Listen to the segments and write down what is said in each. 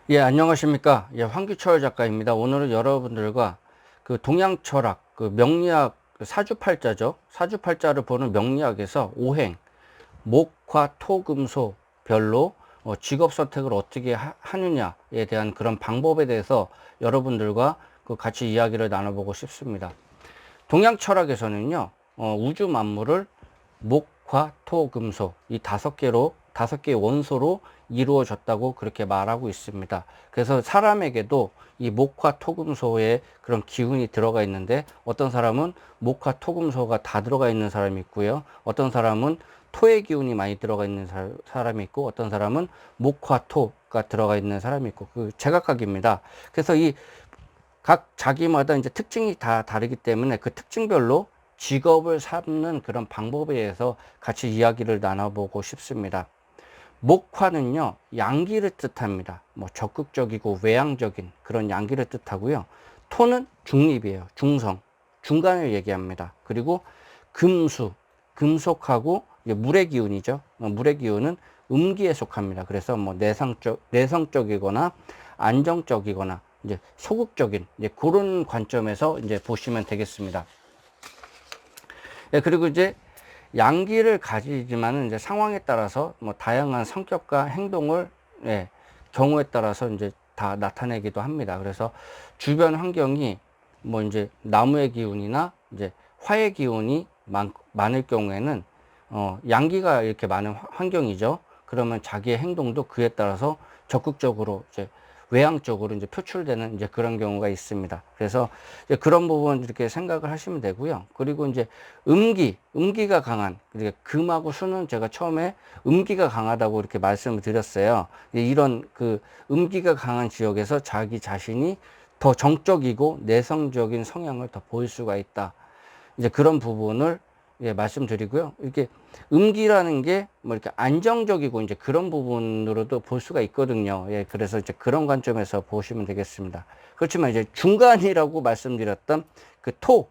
예, 안녕하십니까. 예, 황규철 작가입니다. 오늘은 여러분들과 그 동양 철학, 그 명리학 사주팔자죠. 사주팔자를 보는 명리학에서 오행, 목화 토금소 별로 직업 선택을 어떻게 하느냐에 대한 그런 방법에 대해서 여러분들과 그 같이 이야기를 나눠보고 싶습니다. 동양 철학에서는요, 우주 만물을 목, 화, 토, 금소 이 다섯 개의 원소로 이루어졌다고 그렇게 말하고 있습니다. 그래서 사람에게도 이 목화 토금소에 그런 기운이 들어가 있는데 어떤 사람은 목화 토금소가 다 들어가 있는 사람이 있고요. 어떤 사람은 토의 기운이 많이 들어가 있는 사람이 있고 어떤 사람은 목화 토가 들어가 있는 사람이 있고 그 제각각입니다. 그래서 이 각 자기마다 이제 특징이 다 다르기 때문에 그 특징별로 직업을 삼는 그런 방법에 대해서 같이 이야기를 나눠보고 싶습니다. 목화는요, 양기를 뜻합니다. 뭐 적극적이고 외향적인 그런 양기를 뜻하고요. 토는 중립이에요. 중성, 중간을 얘기합니다. 그리고 금수, 금속하고 물의 기운이죠. 물의 기운은 음기에 속합니다. 그래서 뭐 내성적이거나 안정적이거나 이제 소극적인 이제 그런 관점에서 이제 보시면 되겠습니다. 예, 그리고 이제 양기를 가지지만은 이제 상황에 따라서 뭐 다양한 성격과 행동을 예, 경우에 따라서 이제 다 나타내기도 합니다. 그래서 주변 환경이 뭐 이제 나무의 기운이나 이제 화의 기운이 많을 경우에는 양기가 이렇게 많은 환경이죠. 그러면 자기의 행동도 그에 따라서 적극적으로 이제 외향적으로 이제 표출되는 이제 그런 경우가 있습니다. 그래서 이제 그런 부분 이렇게 생각을 하시면 되고요. 그리고 이제 음기가 강한, 그러니까 금하고 수는 제가 처음에 음기가 강하다고 이렇게 말씀을 드렸어요. 이런 그 음기가 강한 지역에서 자기 자신이 더 정적이고 내성적인 성향을 더 보일 수가 있다. 이제 그런 부분을 예, 말씀드리고요. 이렇게 음기라는 게 뭐 이렇게 안정적이고 이제 그런 부분으로도 볼 수가 있거든요. 예, 그래서 이제 그런 관점에서 보시면 되겠습니다. 그렇지만 이제 중간이라고 말씀드렸던 그 토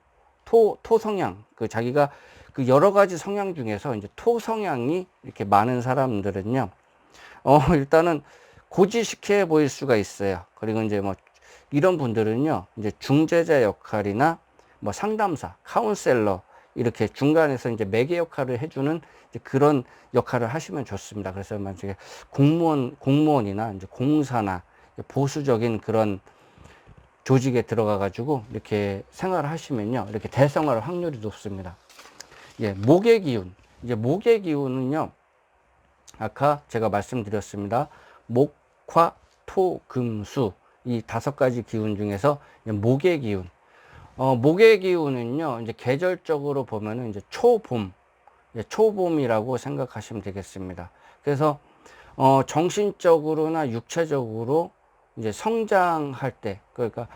성향, 그 자기가 그 여러 가지 성향 중에서 이제 토 성향이 이렇게 많은 사람들은요, 일단은 고지식해 보일 수가 있어요. 그리고 이제 뭐 이런 분들은요, 이제 중재자 역할이나 뭐 상담사, 카운셀러, 이렇게 중간에서 이제 매개 역할을 해주는 이제 그런 역할을 하시면 좋습니다. 그래서 만약에 공무원이나 이제 공사나 보수적인 그런 조직에 들어가 가지고 이렇게 생활을 하시면요, 이렇게 대성할 확률이 높습니다. 예, 목의 기운. 이제 목의 기운은요, 아까 제가 말씀드렸습니다. 목, 화, 토, 금, 수. 이 다섯 가지 기운 중에서 목의 기운. 목의 기운은요, 이제 계절적으로 보면은 이제 초봄, 초봄이라고 생각하시면 되겠습니다. 그래서, 정신적으로나 육체적으로 이제 성장할 때, 그러니까,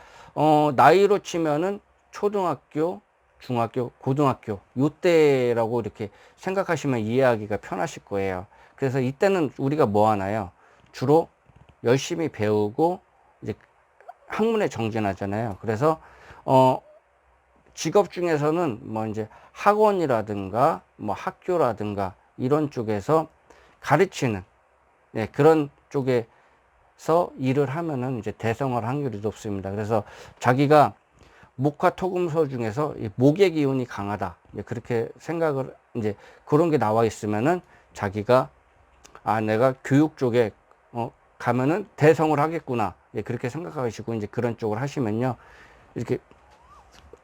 나이로 치면은 초등학교, 중학교, 고등학교, 요때라고 이렇게 생각하시면 이해하기가 편하실 거예요. 그래서 이때는 우리가 뭐 하나요? 주로 열심히 배우고, 이제 학문에 정진하잖아요. 그래서, 어, 직업 중에서는 뭐 이제 학원이라든가 뭐 학교라든가 이런 쪽에서 가르치는 예, 그런 쪽에서 일을 하면은 이제 대성할 확률이 높습니다. 그래서 자기가 목화 토금소 중에서 이 목의 기운이 강하다. 그렇게 생각을 이제 그런 게 나와 있으면은 자기가 내가 교육 쪽에 가면은 대성을 하겠구나. 예, 그렇게 생각하시고 이제 그런 쪽을 하시면요. 이렇게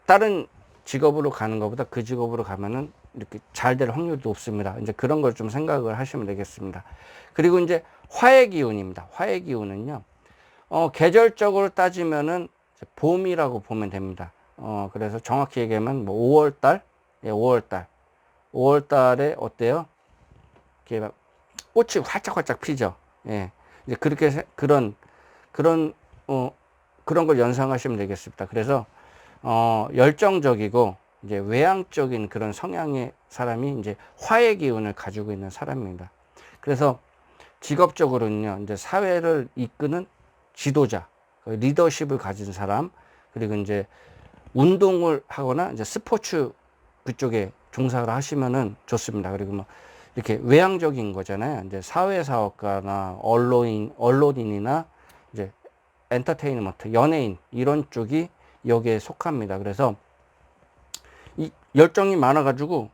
다른 직업으로 가는 것보다 그 직업으로 가면은 이렇게 잘 될 확률이 높습니다. 이제 그런 걸 좀 생각을 하시면 되겠습니다. 그리고 이제 화의 기운입니다. 화의 기운은요, 계절적으로 따지면은 봄이라고 보면 됩니다. 그래서 정확히 얘기하면 뭐 5월달, 예, 5월달. 5월달에 어때요? 이렇게 막 꽃이 활짝활짝 피죠. 예. 이제 그렇게 그런, 그런 걸 연상하시면 되겠습니다. 그래서 열정적이고 이제 외향적인 그런 성향의 사람이 이제 화의 기운을 가지고 있는 사람입니다. 그래서 직업적으로는요, 이제 사회를 이끄는 지도자, 리더십을 가진 사람, 그리고 이제 운동을 하거나 이제 스포츠 그쪽에 종사를 하시면은 좋습니다. 그리고 뭐 이렇게 외향적인 거잖아요. 이제 사회사업가나 언론인이나 이제 엔터테인먼트, 연예인 이런 쪽이 여기에 속합니다. 그래서 이 열정이 많아가지고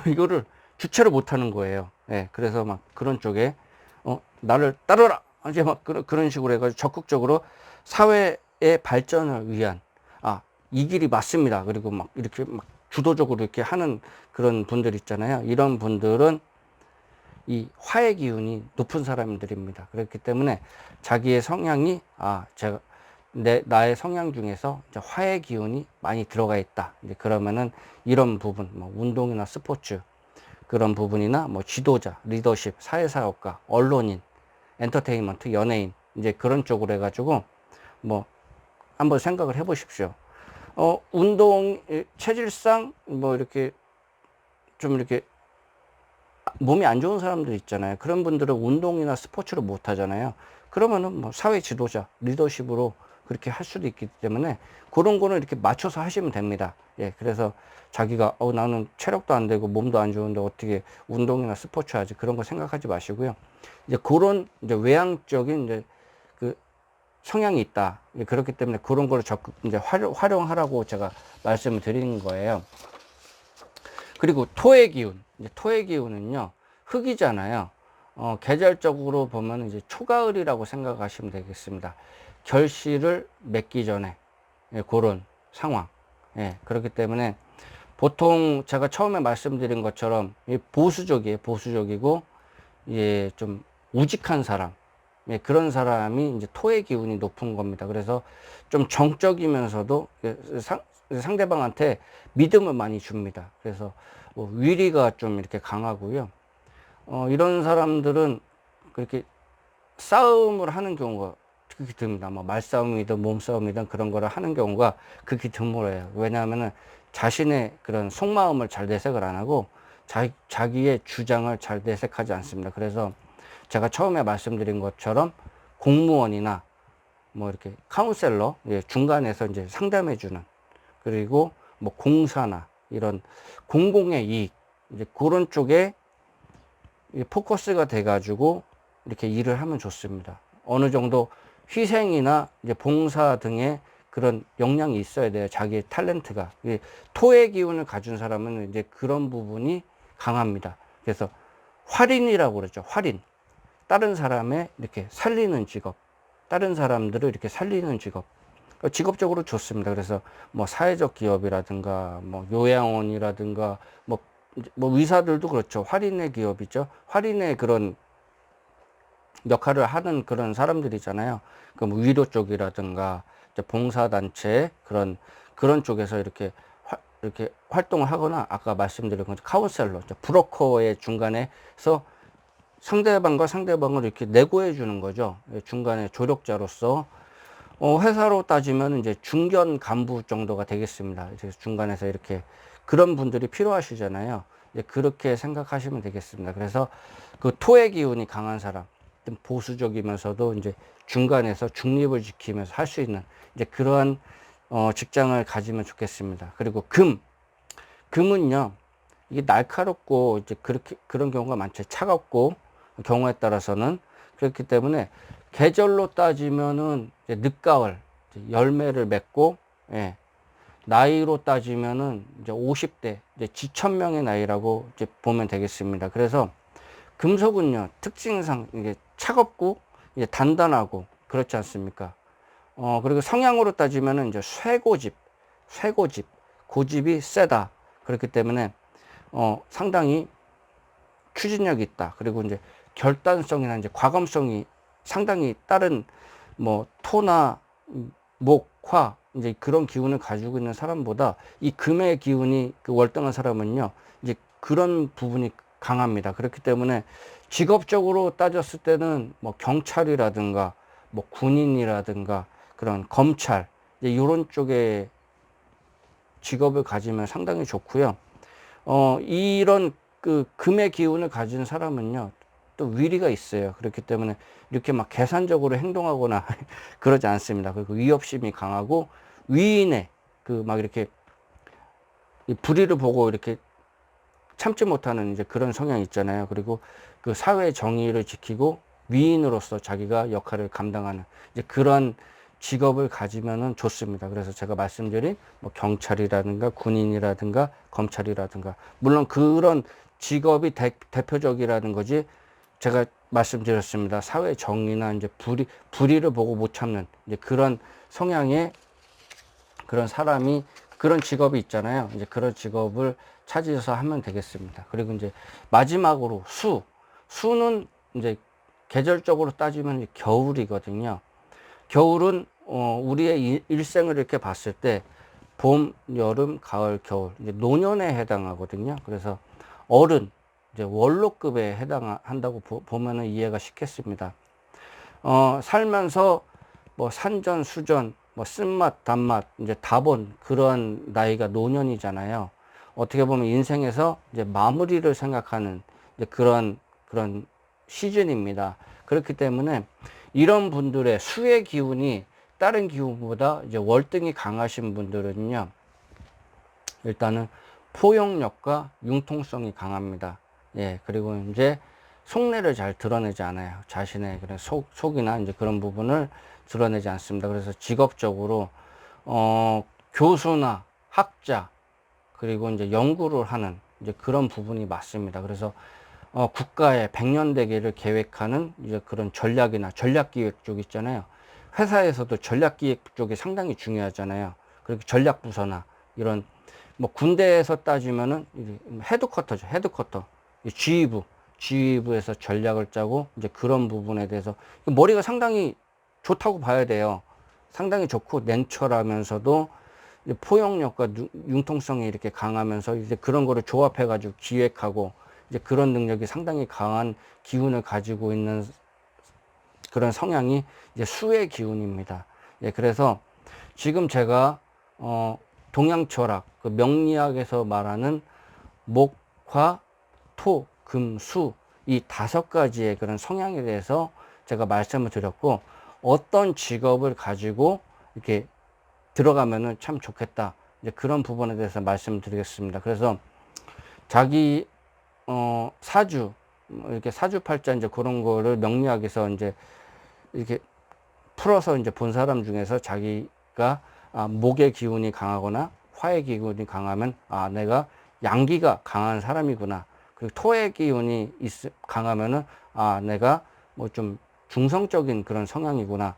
이거를 주체를 못하는 거예요. 예, 그래서 막 그런 쪽에 나를 따르라 이제 막 그런 식으로 해가지고 적극적으로 사회의 발전을 위한 이 길이 맞습니다. 그리고 막 이렇게 막 주도적으로 이렇게 하는 그런 분들 있잖아요. 이런 분들은 이 화의 기운이 높은 사람들입니다. 그렇기 때문에 자기의 성향이 제가 나의 성향 중에서 이제 화의 기운이 많이 들어가 있다. 이제 그러면은 이런 부분, 뭐 운동이나 스포츠 그런 부분이나 뭐 지도자, 리더십, 사회사업가, 언론인, 엔터테인먼트, 연예인 이제 그런 쪽으로 해가지고 뭐 한번 생각을 해보십시오. 운동 체질상 뭐 이렇게 좀 이렇게 몸이 안 좋은 사람들 있잖아요. 그런 분들은 운동이나 스포츠를 못 하잖아요. 그러면은 뭐 사회 지도자, 리더십으로 그렇게 할 수도 있기 때문에 그런 거는 이렇게 맞춰서 하시면 됩니다. 예, 그래서 자기가 나는 체력도 안 되고 몸도 안 좋은데 어떻게 운동이나 스포츠 하지? 그런 거 생각하지 마시고요. 이제 그런 이제 외향적인 이제 그 성향이 있다. 예, 그렇기 때문에 그런 거를 적극 이제 활용하라고 제가 말씀을 드리는 거예요. 그리고 토의 기운. 이제 토의 기운은요, 흙이잖아요. 계절적으로 보면 이제 초가을이라고 생각하시면 되겠습니다. 결실을 맺기 전에, 예, 그런 상황. 예, 그렇기 때문에 보통 제가 처음에 말씀드린 것처럼 보수적이에요. 보수적이고, 예, 좀 우직한 사람. 예, 그런 사람이 이제 토의 기운이 높은 겁니다. 그래서 좀 정적이면서도 상대방한테 믿음을 많이 줍니다. 그래서 위리가 좀 이렇게 강하고요. 이런 사람들은 그렇게 싸움을 하는 경우가 극히 드뭅니다. 뭐 말싸움이든 몸싸움이든 그런 거를 하는 경우가 극히 드물어요. 왜냐하면은 자신의 그런 속마음을 잘 내색을 안 하고 자기의 주장을 잘 내색하지 않습니다. 그래서 제가 처음에 말씀드린 것처럼 공무원이나 뭐 이렇게 카운셀러, 예, 중간에서 이제 상담해 주는, 그리고 뭐 공사나 이런 공공의 이익, 이제 그런 쪽에 포커스가 돼 가지고 이렇게 일을 하면 좋습니다. 어느 정도 희생이나 이제 봉사 등의 그런 역량이 있어야 돼요. 자기의 탤런트가. 토의 기운을 가진 사람은 이제 그런 부분이 강합니다. 그래서 활인이라고 그러죠. 활인. 다른 사람의 이렇게 살리는 직업, 다른 사람들을 이렇게 살리는 직업, 직업적으로 좋습니다. 그래서 뭐 사회적 기업이라든가 뭐 요양원이라든가 뭐 의사들도 그렇죠. 활인의 기업이죠. 활인의 그런 역할을 하는 그런 사람들이잖아요. 그럼 위로 쪽이라든가 봉사단체 그런 쪽에서 이렇게 활동을 하거나, 아까 말씀드린 것 카운셀러, 브로커의 중간에서 상대방과 상대방을 이렇게 내고해 주는 거죠. 중간에 조력자로서 회사로 따지면 이제 중견 간부 정도가 되겠습니다. 이제 중간에서 이렇게 그런 분들이 필요하시잖아요. 이제 그렇게 생각하시면 되겠습니다. 그래서 그 토의 기운이 강한 사람, 좀 보수적이면서도 이제 중간에서 중립을 지키면서 할 수 있는 이제 그러한 직장을 가지면 좋겠습니다. 그리고 금은요, 이게 날카롭고 이제 그런 경우가 많죠. 차갑고 경우에 따라서는. 그렇기 때문에 계절로 따지면은 이제 늦가을 열매를 맺고, 예, 나이로 따지면은 이제 50대 이제 지천명의 나이라고 이제 보면 되겠습니다. 그래서 금속은요, 특징상 이게 차갑고 이제 단단하고 그렇지 않습니까? 그리고 성향으로 따지면은 이제 쇠고집, 고집이 세다. 그렇기 때문에 상당히 추진력이 있다. 그리고 이제 결단성이나 이제 과감성이 상당히 다른 뭐 토나 목, 화 이제 그런 기운을 가지고 있는 사람보다 이 금의 기운이 그 월등한 사람은요, 이제 그런 부분이 강합니다. 그렇기 때문에 직업적으로 따졌을 때는 뭐 경찰이라든가 뭐 군인이라든가 그런 검찰 이제 이런 쪽에 직업을 가지면 상당히 좋고요. 이런 그 금의 기운을 가진 사람은요, 또 위리가 있어요. 그렇기 때문에 이렇게 막 계산적으로 행동하거나 그러지 않습니다. 그리고 위협심이 강하고 위인의 그 막 이렇게 불의를 보고 이렇게 참지 못하는 이제 그런 성향이 있잖아요. 그리고 그 사회 정의를 지키고 위인으로서 자기가 역할을 감당하는 이제 그런 직업을 가지면은 좋습니다. 그래서 제가 말씀드린 뭐 경찰이라든가 군인이라든가 검찰이라든가 물론 그런 직업이 대표적이라는 거지 제가 말씀드렸습니다. 사회 정의나 이제 불의를 보고 못 참는 이제 그런 성향의 그런 사람이 그런 직업이 있잖아요. 이제 그런 직업을 찾아서 하면 되겠습니다. 그리고 이제 마지막으로 수는 이제 계절적으로 따지면 겨울이거든요. 겨울은 우리의 일생을 이렇게 봤을 때 봄, 여름, 가을, 겨울 이제 노년에 해당하거든요. 그래서 어른 이제 원로급에 해당한다고 보면은 이해가 쉽겠습니다. 살면서 뭐 산전, 수전, 뭐 쓴맛, 단맛 이제 다 본 그런 나이가 노년이잖아요. 어떻게 보면 인생에서 이제 마무리를 생각하는 이제 그런 시즌입니다. 그렇기 때문에 이런 분들의 수의 기운이 다른 기운보다 이제 월등히 강하신 분들은요, 일단은 포용력과 융통성이 강합니다. 예, 그리고 이제 속내를 잘 드러내지 않아요. 자신의 그런 속이나 이제 그런 부분을 드러내지 않습니다. 그래서 직업적으로, 교수나 학자, 그리고 이제 연구를 하는 이제 그런 부분이 맞습니다. 그래서 국가의 백년대계를 계획하는 이제 그런 전략이나 전략기획 쪽 있잖아요. 회사에서도 전략기획 쪽이 상당히 중요하잖아요. 그리고 전략부서나 이런 뭐 군대에서 따지면은 헤드쿼터죠. 헤드쿼터. 지휘부에서 전략을 짜고 이제 그런 부분에 대해서 머리가 상당히 좋다고 봐야 돼요. 상당히 좋고 냉철하면서도 포용력과 융통성이 이렇게 강하면서 이제 그런 거를 조합해 가지고 기획하고 이제 그런 능력이 상당히 강한 기운을 가지고 있는 그런 성향이 이제 수의 기운입니다. 예, 그래서 지금 제가 동양철학, 그 명리학에서 말하는 목, 화, 토, 금, 수 이 5가지의 그런 성향에 대해서 제가 말씀을 드렸고 어떤 직업을 가지고 이렇게 들어가면은 참 좋겠다. 이제 그런 부분에 대해서 말씀을 드리겠습니다. 그래서 자기 사주 이렇게 사주팔자 이제 그런 거를 명리학에서 이제 이렇게 풀어서 이제 본 사람 중에서 자기가 목의 기운이 강하거나 화의 기운이 강하면 내가 양기가 강한 사람이구나. 그리고 토의 기운이 강하면은 내가 뭐 좀 중성적인 그런 성향이구나.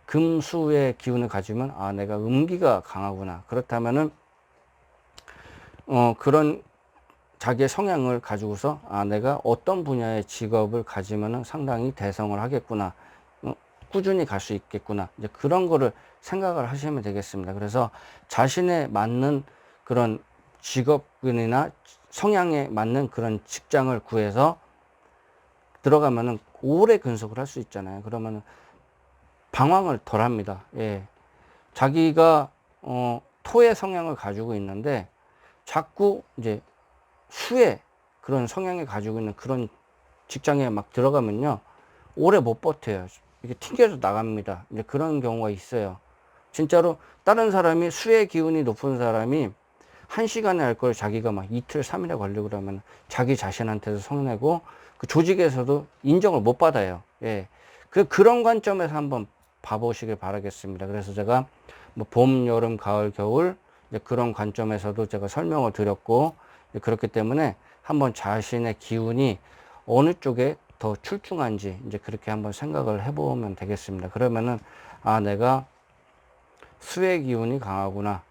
금수의 기운을 가지면 내가 음기가 강하구나. 그렇다면은 그런 자기의 성향을 가지고서 내가 어떤 분야의 직업을 가지면은 상당히 대성을 하겠구나. 꾸준히 갈 수 있겠구나. 이제 그런 거를 생각을 하시면 되겠습니다. 그래서 자신에 맞는 그런 직업군이나 성향에 맞는 그런 직장을 구해서 들어가면은 오래 근속을 할 수 있잖아요. 그러면은 방황을 덜 합니다. 예. 자기가 토의 성향을 가지고 있는데 자꾸 이제 수의 그런 성향을 가지고 있는 그런 직장에 막 들어가면요 오래 못 버텨요. 이게 튕겨서 나갑니다. 이제 그런 경우가 있어요. 진짜로 다른 사람이 수의 기운이 높은 사람이 1시간에 할 걸 자기가 막 이틀, 3일에 걸리고 그러면 자기 자신한테도 성내고 그 조직에서도 인정을 못 받아요. 예. 그런 관점에서 한번 봐보시길 바라겠습니다. 그래서 제가 뭐 봄, 여름, 가을, 겨울 이제 그런 관점에서도 제가 설명을 드렸고 그렇기 때문에 한번 자신의 기운이 어느 쪽에 더 출중한지 이제 그렇게 한번 생각을 해보면 되겠습니다. 그러면은 내가 수의 기운이 강하구나.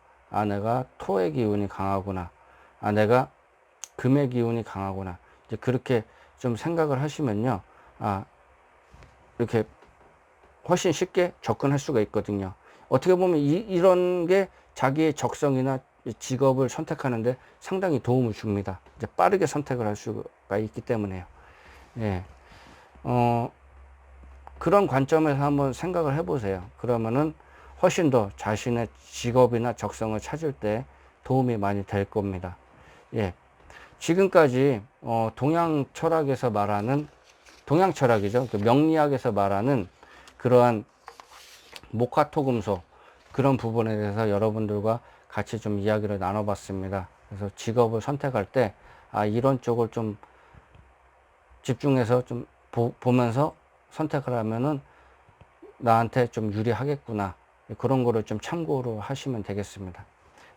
내가 토의 기운이 강하구나. 내가 금의 기운이 강하구나. 이제 그렇게 좀 생각을 하시면요. 이렇게 훨씬 쉽게 접근할 수가 있거든요. 어떻게 보면 이런 게 자기의 적성이나 직업을 선택하는데 상당히 도움을 줍니다. 이제 빠르게 선택을 할 수가 있기 때문에요. 예. 그런 관점에서 한번 생각을 해보세요. 그러면은 훨씬 더 자신의 직업이나 적성을 찾을 때 도움이 많이 될 겁니다. 예. 지금까지 동양 철학에서 말하는 동양 철학이죠. 그 명리학에서 말하는 그러한 목화토금속 그런 부분에 대해서 여러분들과 같이 좀 이야기를 나눠봤습니다. 그래서 직업을 선택할 때 이런 쪽을 좀 집중해서 좀 보면서 선택을 하면은 나한테 좀 유리하겠구나. 그런 거를 좀 참고로 하시면 되겠습니다.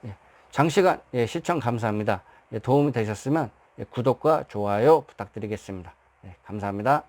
예, 장시간 시청 감사합니다. 도움이 되셨으면 구독과 좋아요 부탁드리겠습니다. 감사합니다.